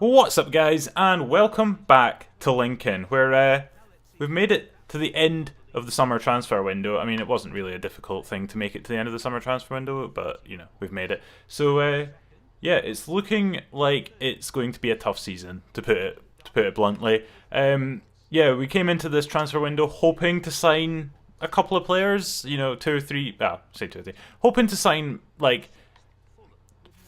What's up, guys, and welcome back to Lincoln, where we've made it to the end of the summer transfer window. I mean, it wasn't really a difficult thing to make it to the end of the summer transfer window, but, you know, we've made it. So, yeah, it's looking like it's going to be a tough season, to put it bluntly. Yeah, we came into this transfer window hoping to sign a couple of players, you know, hoping to sign, like,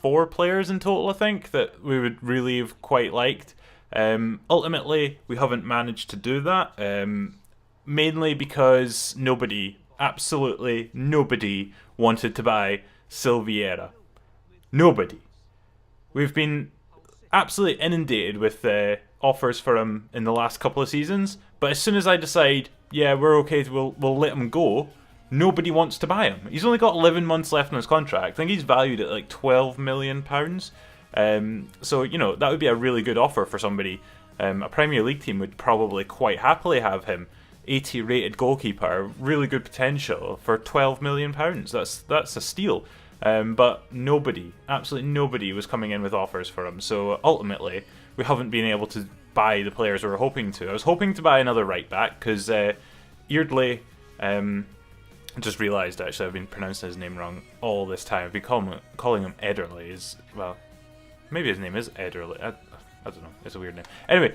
4 players in total, I think, that we would really have quite liked. Ultimately, we haven't managed to do that, mainly because absolutely nobody, wanted to buy Silviera. Nobody. We've been absolutely inundated with offers for him in the last couple of seasons, but as soon as I decide, yeah, we're okay, we'll let him go, nobody wants to buy him. He's only got 11 months left on his contract. I think he's valued at like £12 million. So, you know, that would be a really good offer for somebody. A Premier League team would probably quite happily have him. 80 rated goalkeeper, really good potential for £12 million. That's a steal. But nobody, absolutely nobody, was coming in with offers for him. So ultimately, we haven't been able to buy the players we were hoping to. I was hoping to buy another right back because Eardley. I just realised, actually, I've been pronouncing his name wrong all this time. I've been calling him Ederle. Well, maybe his name is Ederle. I don't know. It's a weird name. Anyway,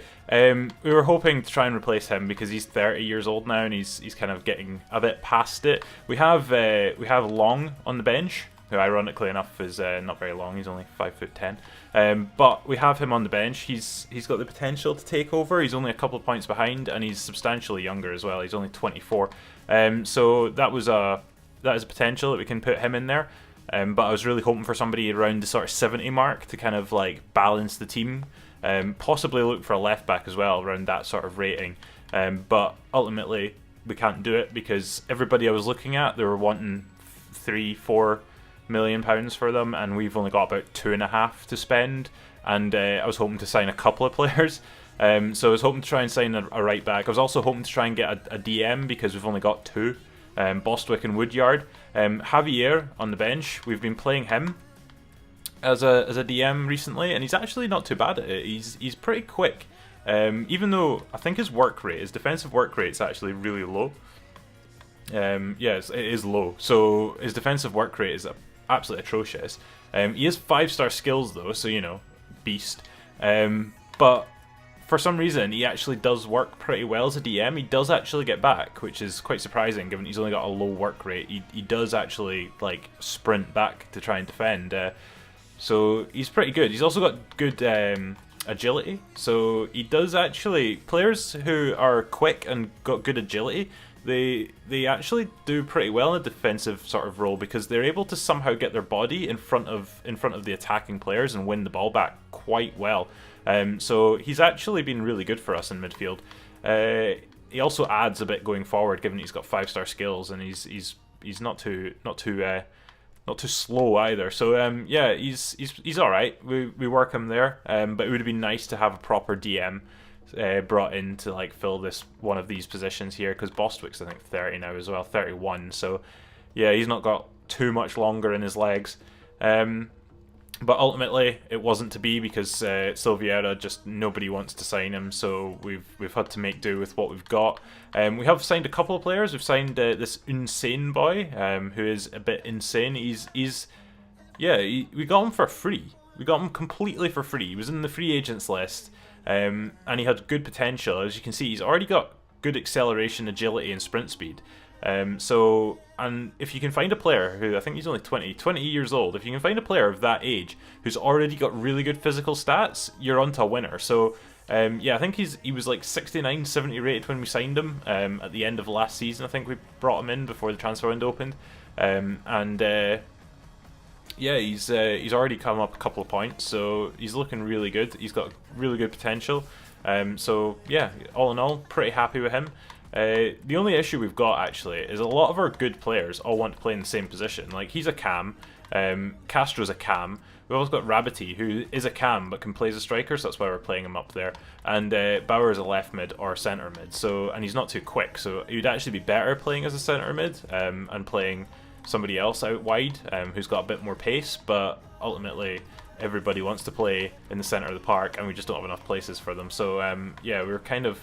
we were hoping to try and replace him because he's 30 years old now and he's kind of getting a bit past it. We have Long on the bench, who ironically enough is not very long. He's only 5'10". But we have him on the bench. He's got the potential to take over. He's only a couple of points behind, and he's substantially younger as well. He's only 24. So that is a potential that we can put him in there. But I was really hoping for somebody around the sort of 70 mark to kind of like balance the team. Possibly look for a left back as well around that sort of rating. But ultimately we can't do it because everybody I was looking at, they were wanting £3-4 million for them, and we've only got about 2.5 to spend. And I was hoping to sign a couple of players. So I was hoping to try and sign a right back. I was also hoping to try and get a DM because we've only got 2. Bostwick and Woodyard. Javier on the bench, we've been playing him as a DM recently, and he's actually not too bad at it. He's pretty quick. Even though I think his defensive work rate is actually really low. Yes, it is low. So his defensive work rate is absolutely atrocious. He has 5-star skills though, so you know, beast. But for some reason, he actually does work pretty well as a DM. He does actually get back, which is quite surprising given he's only got a low work rate. He does actually like sprint back to try and defend. So he's pretty good. He's also got good agility. So he does actually, players who are quick and got good agility, they actually do pretty well in a defensive sort of role because they're able to somehow get their body in front of the attacking players and win the ball back quite well. So he's actually been really good for us in midfield. He also adds a bit going forward, given he's got 5-star skills and he's not too slow either. So yeah, he's all right. We work him there, but it would have been nice to have a proper DM brought in to like fill one of these positions here, because Bostwick's I think 30 now as well, 31. So yeah, he's not got too much longer in his legs. But ultimately, it wasn't to be because Silviera, just nobody wants to sign him, so we've had to make do with what we've got. We have signed a couple of players. We've signed this insane boy, who is a bit insane. We got him for free. We got him completely for free. He was in the free agents list, and he had good potential. As you can see, he's already got good acceleration, agility, and sprint speed. And if you can find a player who, I think he's only 20 years old, if you can find a player of that age who's already got really good physical stats, you're onto a winner. So, yeah, I think he was like 69, 70 rated when we signed him at the end of last season. I think we brought him in before the transfer window opened. Yeah, he's already come up a couple of points, so he's looking really good. He's got really good potential. So, yeah, all in all, pretty happy with him. The only issue we've got actually is a lot of our good players all want to play in the same position. Like, he's a cam, Castro's a cam, we've also got Rabbity, who is a cam but can play as a striker, so that's why we're playing him up there, and Bauer is a left mid or centre mid, so, and he's not too quick, so he would actually be better playing as a centre mid and playing somebody else out wide who's got a bit more pace, but ultimately everybody wants to play in the centre of the park, and we just don't have enough places for them. So yeah, we were kind of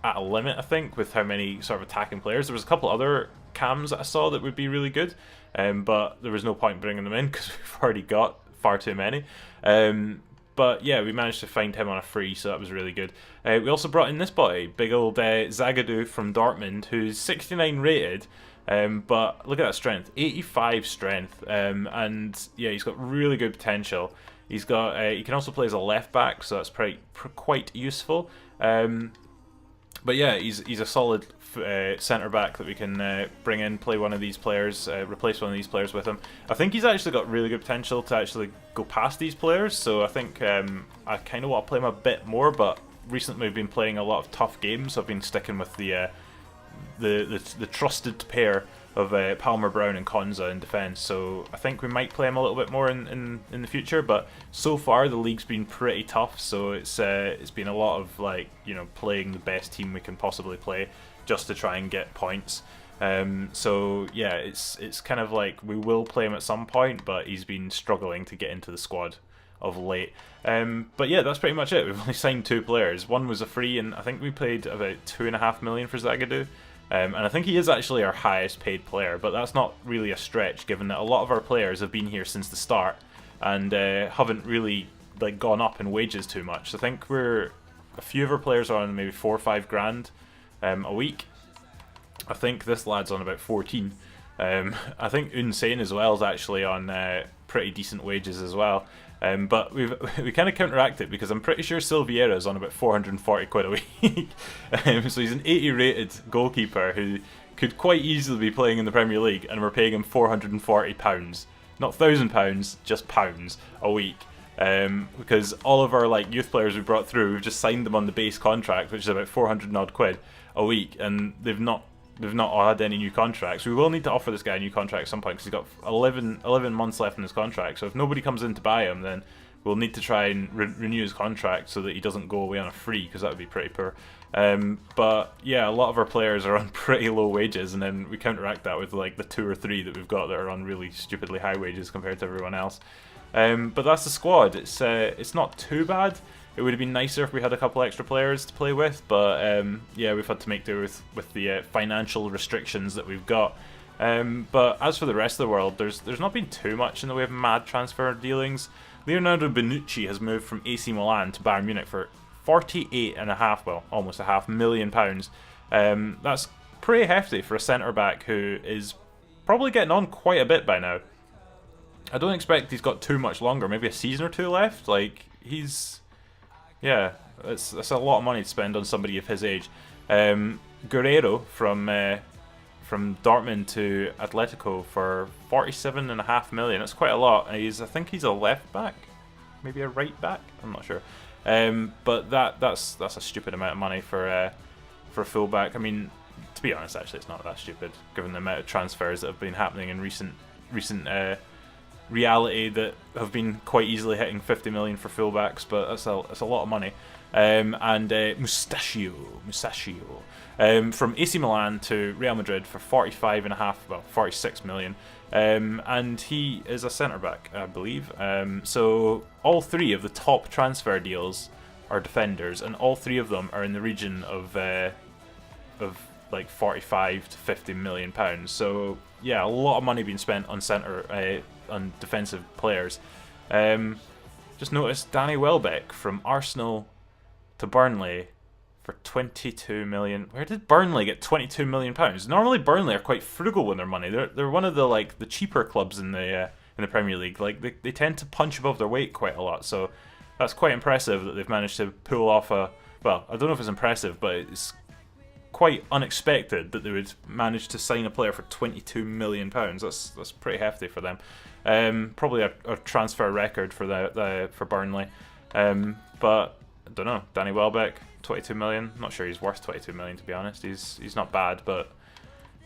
at a limit, I think, with how many sort of attacking players. There was a couple other cams that I saw that would be really good, but there was no point bringing them in because we've already got far too many. But yeah, we managed to find him on a free, so that was really good. We also brought in this boy, big old Zagadou from Dortmund, who's 69 rated, but look at that strength, 85 strength, and yeah, he's got really good potential. He's got he can also play as a left back, so that's quite useful. But yeah, he's a solid centre back that we can bring in, play one of these players, replace one of these players with him. I think he's actually got really good potential to actually go past these players, so I think I kind of want to play him a bit more, but recently we've been playing a lot of tough games, so I've been sticking with the trusted pair of Palmer Brown and Konza in defence, so I think we might play him a little bit more in the future. But so far the league's been pretty tough, so it's been a lot of, like, you know, playing the best team we can possibly play just to try and get points. So yeah, it's kind of like we will play him at some point, but he's been struggling to get into the squad of late. But yeah, that's pretty much it. We've only signed 2 players. One was a free, and I think we paid about 2.5 million for Zagadou. And I think he is actually our highest paid player, but that's not really a stretch given that a lot of our players have been here since the start and haven't really, like, gone up in wages too much. I think a few of our players are on maybe 4 or 5 grand a week. I think this lad's on about 14. I think Unsane as well is actually on pretty decent wages as well. But we kind of counteract it because I'm pretty sure Silviera is on about 440 quid a week. So he's an 80 rated goalkeeper who could quite easily be playing in the Premier League, and we're paying him £440, not £1,000, just pounds a week. Because all of our, like, youth players we brought through, we've just signed them on the base contract, which is about 400 odd quid a week, and they've not had any new contracts. We will need to offer this guy a new contract at some point because he's got 11 months left in his contract. So if nobody comes in to buy him, then we'll need to try and renew his contract so that he doesn't go away on a free, because that would be pretty poor. But yeah, a lot of our players are on pretty low wages, and then we counteract that with, like, the 2 or 3 that we've got that are on really stupidly high wages compared to everyone else. But that's the squad. It's not too bad. It would have been nicer if we had a couple extra players to play with, but yeah, we've had to make do with the financial restrictions that we've got. But as for the rest of the world, there's not been too much in the way of mad transfer dealings. Leonardo Bonucci has moved from AC Milan to Bayern Munich for 48.5, well, almost £500,000. That's pretty hefty for a centre back who is probably getting on quite a bit by now. I don't expect he's got too much longer, maybe a season or 2 left. Like, yeah, that's a lot of money to spend on somebody of his age. Guerreiro from Dortmund to Atletico for 47.5 million. That's quite a lot. I think he's a left back, maybe a right back. I'm not sure. But that's a stupid amount of money for a fullback. I mean, to be honest, actually, it's not that stupid given the amount of transfers that have been happening in recent reality that have been quite easily hitting 50 million for fullbacks, but that's a lot of money. And Mustachio from AC Milan to Real Madrid for 46 million. And he is a centre back, I believe. So all 3 of the top transfer deals are defenders, and all 3 of them are in the region of like 45 to 50 million pounds. So yeah, a lot of money being spent on on defensive players. Just noticed Danny Welbeck from Arsenal to Burnley for 22 million. Where did Burnley get 22 million pounds? Normally Burnley are quite frugal with their money. They're one of the cheaper clubs in the Premier League. Like they tend to punch above their weight quite a lot. So that's quite impressive that they've managed to pull off well, I don't know if it's impressive, but it's quite unexpected that they would manage to sign a player for 22 million pounds. That's pretty hefty for them. Probably a transfer record for Burnley. But I don't know. Danny Welbeck, 22 million. Not sure he's worth 22 million, to be honest. He's not bad, but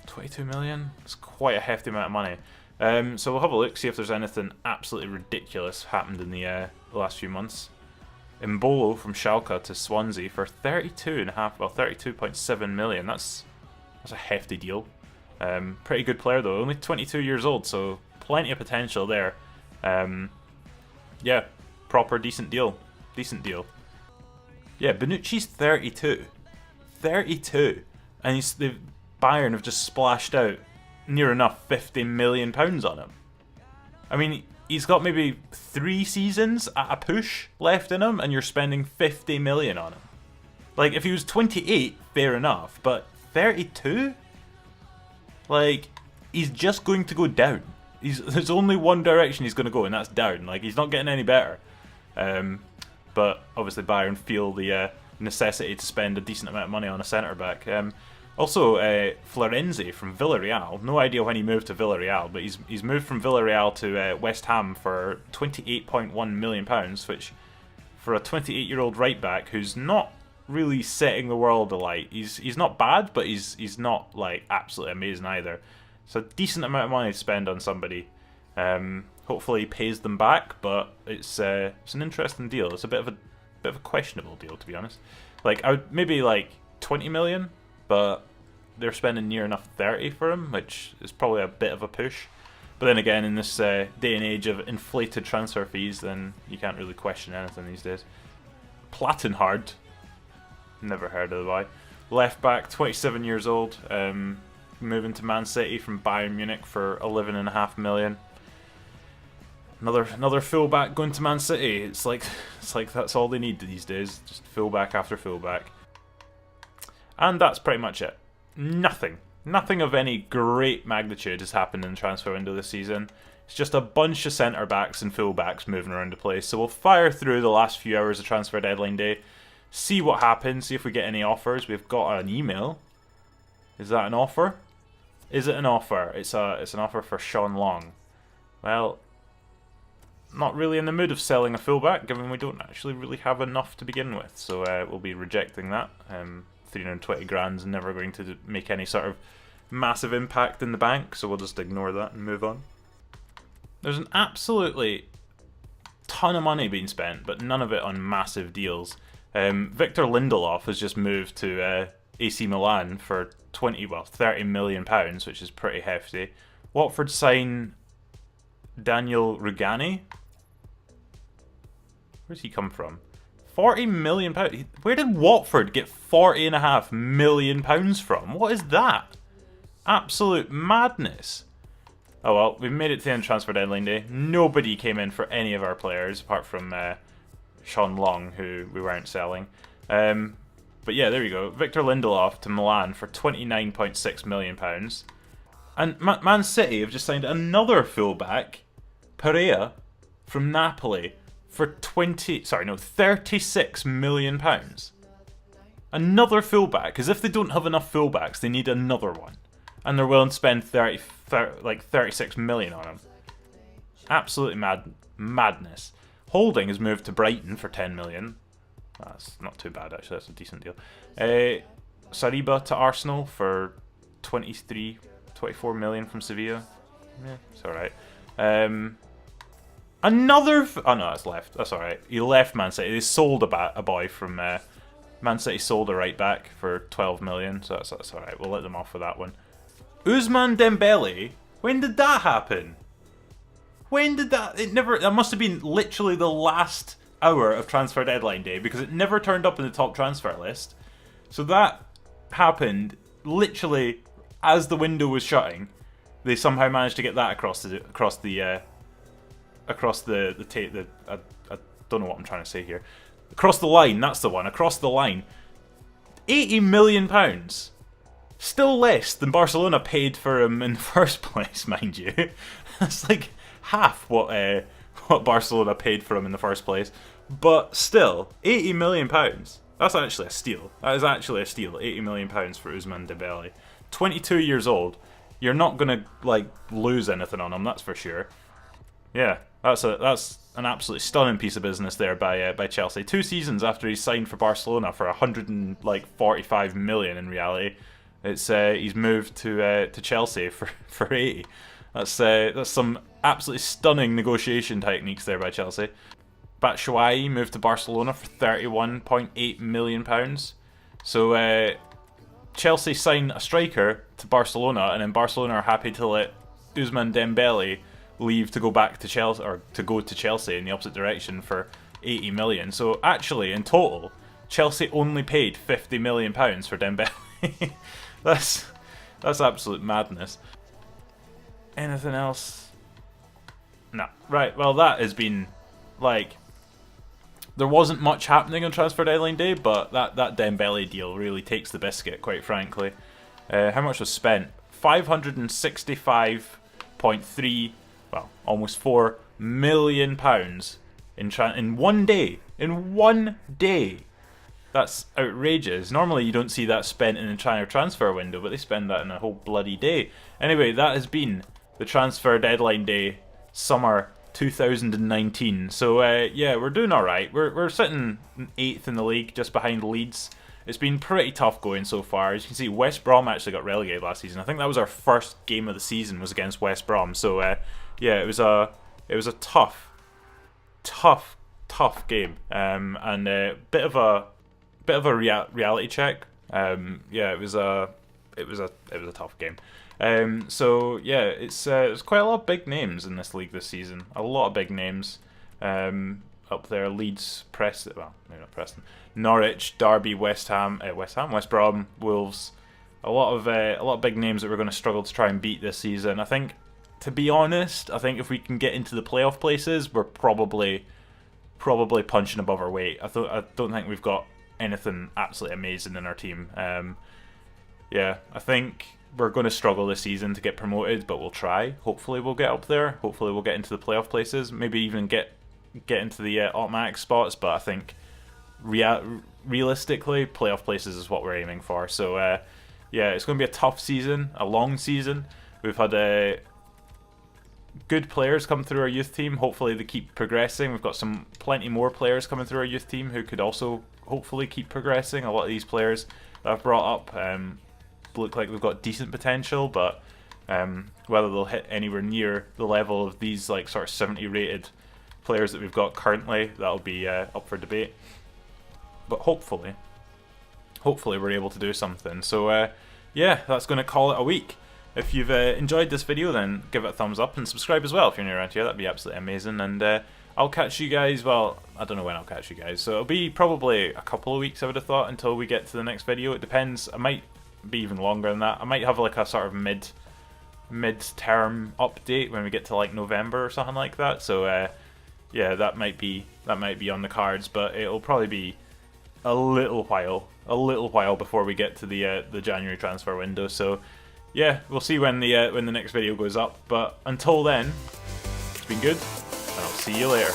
22 million? It's quite a hefty amount of money. So we'll have a look, see if there's anything absolutely ridiculous happened in the last few months. Mbolo from Schalke to Swansea for 32.7 million. That's a hefty deal. Pretty good player though, only 22 years old, so plenty of potential there. Yeah, proper decent deal. Decent deal. Yeah, Bonucci's 32. 32. And the Bayern have just splashed out near enough £50 million on him. I mean, he's got maybe 3 seasons at a push left in him, and you're spending 50 million on him. Like, if he was 28, fair enough, but 32? Like, he's just going to go down. There's only one direction he's going to go, and that's down. Like, he's not getting any better. But obviously Bayern feel the necessity to spend a decent amount of money on a centre-back. Also, Florenzi from Villarreal. No idea when he moved to Villarreal, but he's moved from Villarreal to West Ham for £28.1 million, which, for a 28-year-old right-back who's not really setting the world alight, he's not bad, but he's not like absolutely amazing either. So a decent amount of money to spend on somebody. Hopefully he pays them back, but it's an interesting deal. It's a bit of a questionable deal, to be honest. Like, I would maybe like 20 million, but they're spending near enough 30 for him, which is probably a bit of a push. But then again, in this day and age of inflated transfer fees, then you can't really question anything these days. Plattenhardt, never heard of the guy. Left back, 27 years old, moving to Man City from Bayern Munich for 11.5 million. Another fullback going to Man City. It's like that's all they need these days. Just fullback after fullback. And that's pretty much it. Nothing of any great magnitude has happened in the transfer window this season. It's just a bunch of centre backs and fullbacks moving around the place. So we'll fire through the last few hours of transfer deadline day, see what happens, see if we get any offers. We've got an email. Is that an offer? Is it an offer? It's an offer for Sean Long. Well, not really in the mood of selling a fullback, given we don't actually really have enough to begin with. So we'll be rejecting that. 320 grand's never going to make any sort of massive impact in the bank, so we'll just ignore that and move on. There's an absolutely ton of money being spent, but none of it on massive deals. Victor Lindelof has just moved to AC Milan for 30 million pounds, which is pretty hefty. Watford sign Daniel Rugani. Where's he come from? 40 million pounds. Where did Watford get 40.5 million pounds from? What is that? Absolute madness. Oh well, we've made it to the end of transfer deadline day. Nobody came in for any of our players apart from Sean Long, who we weren't selling. But yeah, there you go. Victor Lindelof to Milan for £29.6 million. And Man City have just signed another fullback, Pereira, from Napoli, for £36 million. Another fullback, as if they don't have enough fullbacks, they need another one. And they're willing to spend 36 million on him. Absolutely madness. Holding has moved to Brighton for 10 million. That's not too bad, actually. That's a decent deal. Saliba to Arsenal for 24 million from Sevilla. Yeah, it's alright. Oh no, that's left. That's alright. He left Man City. They sold a boy from Man City, sold a right back for 12 million, so that's alright. We'll let them off with that one. Ousmane Dembele. When did that happen? When did that? That must have been literally the last hour of transfer deadline day, because it never turned up in the top transfer list. So that happened literally as the window was shutting. They somehow managed to get that across the tape. I don't know what I'm trying to say here. Across the line, that's the one. Across the line. £80 million. Still less than Barcelona paid for him in the first place, mind you. That's like half what Barcelona paid for him in the first place. But still, £80 million. That's actually a steal. That is actually a steal. £80 million for Ousmane Dembele. 22 years old. You're not gonna lose anything on him, that's for sure. Yeah, that's an absolutely stunning piece of business there by Chelsea. 2 seasons after he signed for Barcelona for 145 million in reality, he's moved to Chelsea for 80. That's some absolutely stunning negotiation techniques there by Chelsea. Batshuayi moved to Barcelona for £31.8 million. So Chelsea sign a striker to Barcelona, and then Barcelona are happy to let Ousmane Dembele leave to go back to Chelsea, or to go to Chelsea in the opposite direction for 80 million. So actually, in total, Chelsea only paid £50 million for Dembele. That's absolute madness. Anything else? No. Right, well that has been, like, there wasn't much happening on transfer deadline day, but that Dembele deal really takes the biscuit, quite frankly. How much was spent? £565.3, well, almost £4 million in 1 day. In 1 day! That's outrageous. Normally you don't see that spent in the China transfer window, but they spend that in a whole bloody day. Anyway, that has been the transfer deadline day summer 2019. So yeah, we're doing alright. We're sitting 8th in the league, just behind Leeds. It's been pretty tough going so far. As you can see, West Brom actually got relegated last season. I think that was our first game of the season, was against West Brom. So yeah, it was a tough game, and a bit of a reality check. Yeah, it was a tough game. So yeah, it's quite a lot of big names in this league this season. A lot of big names up there. Leeds, Preston, well, maybe not Preston, Norwich, Derby, West Brom, Wolves. A lot of big names that we're going to struggle to try and beat this season. I think, to be honest, if we can get into the playoff places, we're probably punching above our weight. I don't think we've got anything absolutely amazing in our team. Yeah, I think we're going to struggle this season to get promoted, but we'll try. Hopefully we'll get up there. Hopefully we'll get into the playoff places. Maybe even get into the automatic spots. But I think realistically, playoff places is what we're aiming for. So yeah, it's going to be a tough season, a long season. We've had good players come through our youth team. Hopefully they keep progressing. We've got plenty more players coming through our youth team who could also hopefully keep progressing. A lot of these players that I've brought up look like they've got decent potential, but whether they'll hit anywhere near the level of these like sort of 70 rated players that we've got currently, that'll be up for debate. But hopefully we're able to do something. So yeah, that's going to call it a week. If you've enjoyed this video, then give it a thumbs up and subscribe as well if you're new around here. That'd be absolutely amazing. And I'll catch you guys, well, I don't know when I'll catch you guys, so it'll be probably a couple of weeks, I would have thought, until we get to the next video. It depends. I might be even longer than that. I might have like a sort of mid-term update when we get to like November or something like that. So yeah, that might be on the cards, but it'll probably be a little while before we get to the January transfer window. So yeah, we'll see when the next video goes up. But until then, it's been good, and I'll see you later.